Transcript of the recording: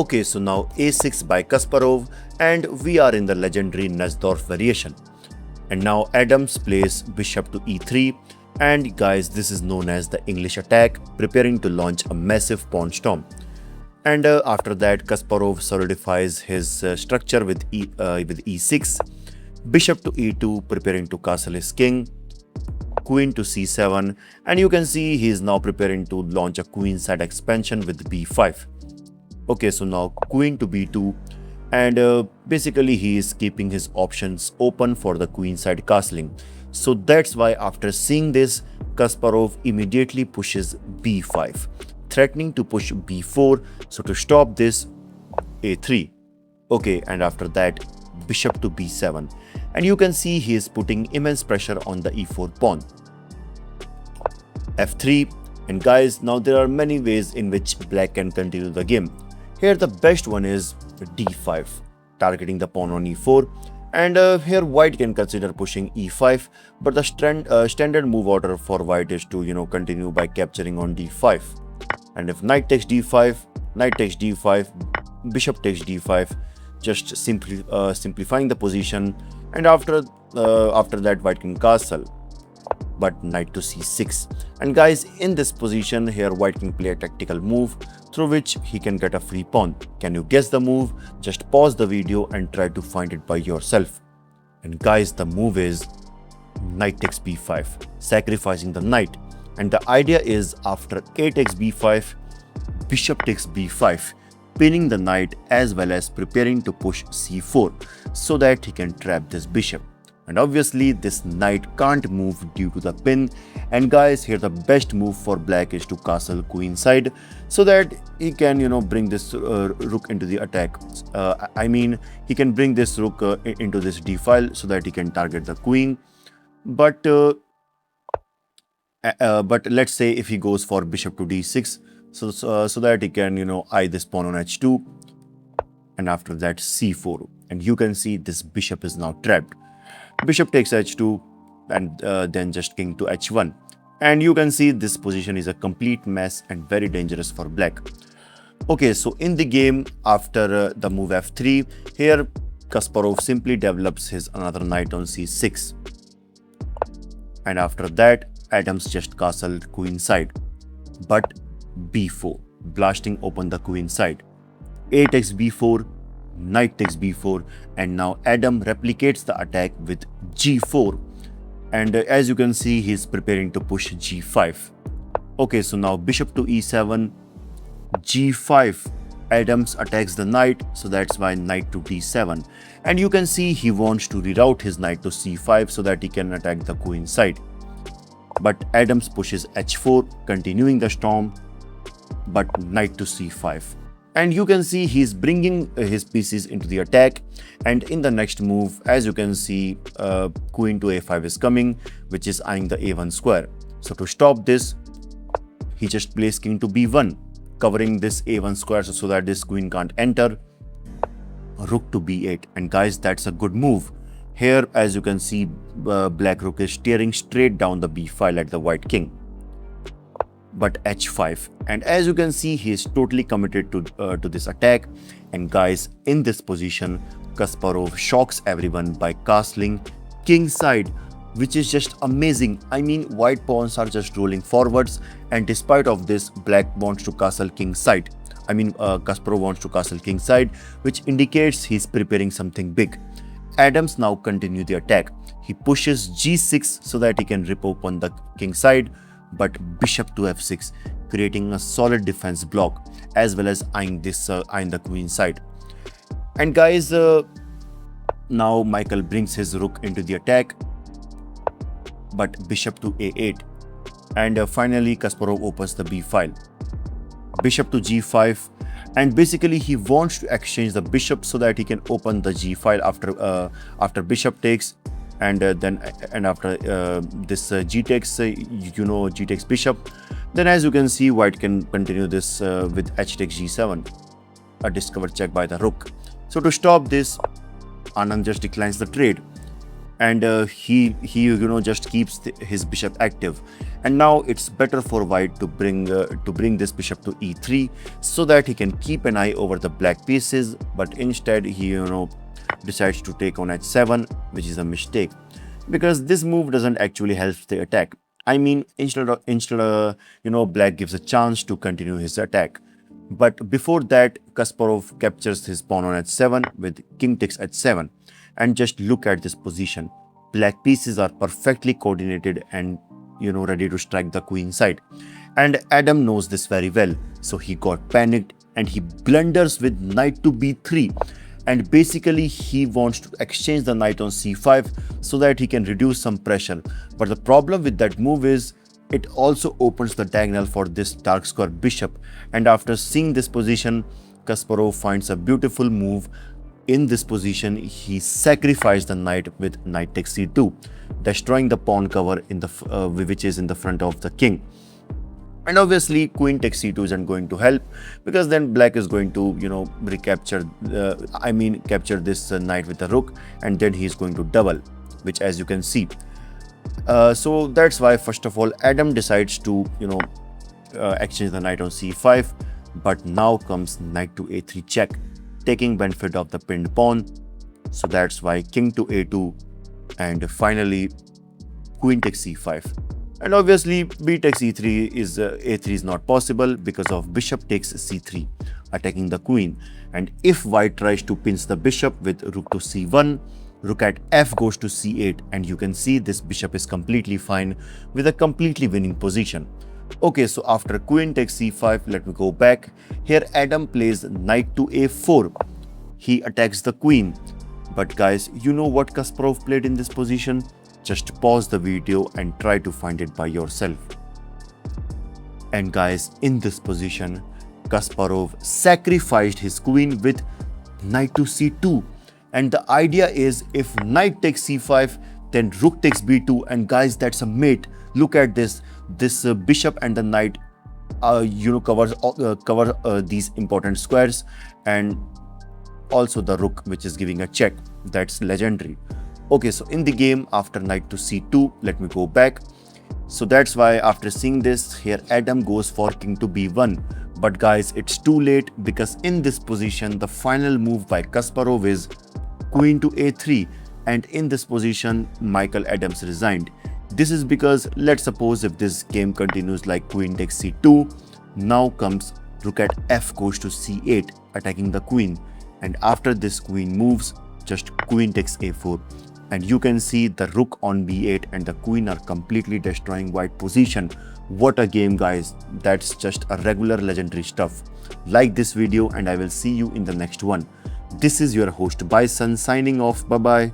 Okay, so now a6 by Kasparov, and we are in the legendary Najdorf variation. And now Adams plays bishop to e3, and guys, this is known as the English attack, preparing to launch a massive pawn storm. And after that, Kasparov solidifies his structure with e6, bishop to e2, preparing to castle his king, queen to c7, and you can see he is now preparing to launch a queenside expansion with b5. Okay, so now queen to b2, and basically he is keeping his options open for the queenside castling. So that's why after seeing this, Kasparov immediately pushes b5, threatening to push b4. So to stop this, a3. Okay, and after that, bishop to b7, and you can see he is putting immense pressure on the e4 pawn. f3, and guys, now there are many ways in which black can continue the game. Here the best one is d5, targeting the pawn on e4, and here white can consider pushing e5, but the standard move order for white is to continue by capturing on d5. And if knight takes d5, knight takes d5, bishop takes d5, just simplifying the position, and after that white can castle, but knight to c6. And guys, in this position here white can play a tactical move through which he can get a free pawn. Can you guess the move? Just pause the video and try to find it by yourself. And guys, the move is knight takes b5, sacrificing the knight. And the idea is after a takes b5, bishop takes b5, pinning the knight as well as preparing to push c4 so that he can trap this bishop. And obviously this knight can't move due to the pin. And guys, here the best move for black is to castle queenside so that he can bring this rook into the attack. He can bring this rook into this d file so that he can target the queen. But let's say if he goes for bishop to d6, so that he can eye this pawn on h2, and after that c4, and you can see this bishop is now trapped. Bishop takes h2, and then just king to h1, and you can see this position is a complete mess and very dangerous for black. Okay, so in the game after the move f3, here Kasparov simply develops his another knight on c6, and after that Adams just castled queenside, but b4, blasting open the queenside. A takes b4, knight takes b4, and now Adam replicates the attack with g4, and as you can see he is preparing to push g5. Okay, so now bishop to e7, g5, Adams attacks the knight, so that's why knight to d7, and you can see he wants to reroute his knight to c5 so that he can attack the queenside. But Adams pushes h4, continuing the storm, but knight to c5. And you can see he's bringing his pieces into the attack, and in the next move, as you can see, queen to a5 is coming, which is eyeing the a1 square. So to stop this, he just plays king to b1, covering this a1 square so that this queen can't enter. Rook to b8, and guys, that's a good move. Here, as you can see, black rook is steering straight down the b file at the white king. But h5, and as you can see he is totally committed to this attack. And guys, in this position Kasparov shocks everyone by castling kingside, which is just amazing. White pawns are just rolling forwards, and despite of this black wants to castle kingside. Kasparov wants to castle kingside, which indicates he's preparing something big. Adams now continue the attack. He pushes g6 so that he can rip open the kingside, but bishop to f6, creating a solid defense block as well as eyeing the queen side. And guys, now Michael brings his rook into the attack, but bishop to a8, and finally Kasparov opens the b file, bishop to g5, and basically he wants to exchange the bishop so that he can open the g file after bishop takes. And after this g takes, g takes bishop, then as you can see white can continue this with h takes g7, a discovered check by the rook. So to stop this, Anand just declines the trade, and he just keeps his bishop active. And now it's better for white to bring this bishop to e3 so that he can keep an eye over the black pieces, but instead he decides to take on h7, which is a mistake because this move doesn't actually help the attack. I mean, instead black gives a chance to continue his attack. But before that, Kasparov captures his pawn on h7 with king takes h7. And just look at this position. Black pieces are perfectly coordinated and ready to strike the queen side. And Adam knows this very well. So he got panicked and he blunders with knight to b3. And basically he wants to exchange the knight on c5 so that he can reduce some pressure. But the problem with that move is it also opens the diagonal for this dark square bishop. And after seeing this position, Kasparov finds a beautiful move. In this position, he sacrificed the knight with knight takes c2, destroying the pawn cover which is in the front of the king. And obviously, queen takes c2 isn't going to help because then black is going to, capture this knight with the rook, and then he is going to double, which as you can see. So that's why, first of all, Adam decides to, exchange the knight on c5, but now comes knight to a3 check, taking benefit of the pinned pawn. So that's why king to a2, and finally queen takes c5. And obviously b takes e3 is a3 is not possible because of bishop takes c3, attacking the queen. And if white tries to pinch the bishop with rook to c1, rook at f goes to c8, and you can see this bishop is completely fine with a completely winning position. Okay, so after queen takes c5, let me go back. Here Adam plays knight to a4. He attacks the queen. But guys, you know what Kasparov played in this position? Just pause the video and try to find it by yourself. And guys, in this position, Kasparov sacrificed his queen with knight to c2. And the idea is if knight takes c5, then rook takes b2. And guys, that's a mate. Look at this. This bishop and the knight cover these important squares, and also the rook, which is giving a check. That's legendary. Okay, so in the game, after knight to c2, let me go back. So that's why after seeing this, here Adam goes for king to b1. But guys, it's too late because in this position, the final move by Kasparov is queen to a3. And in this position, Michael Adams resigned. This is because, let's suppose if this game continues like queen takes c2, now comes rook at f goes to c8, attacking the queen. And after this queen moves, just queen takes a4. And you can see the rook on b8 and the queen are completely destroying white position. What a game, guys. That's just a regular legendary stuff. Like this video and I will see you in the next one. This is your host Bison signing off. Bye bye.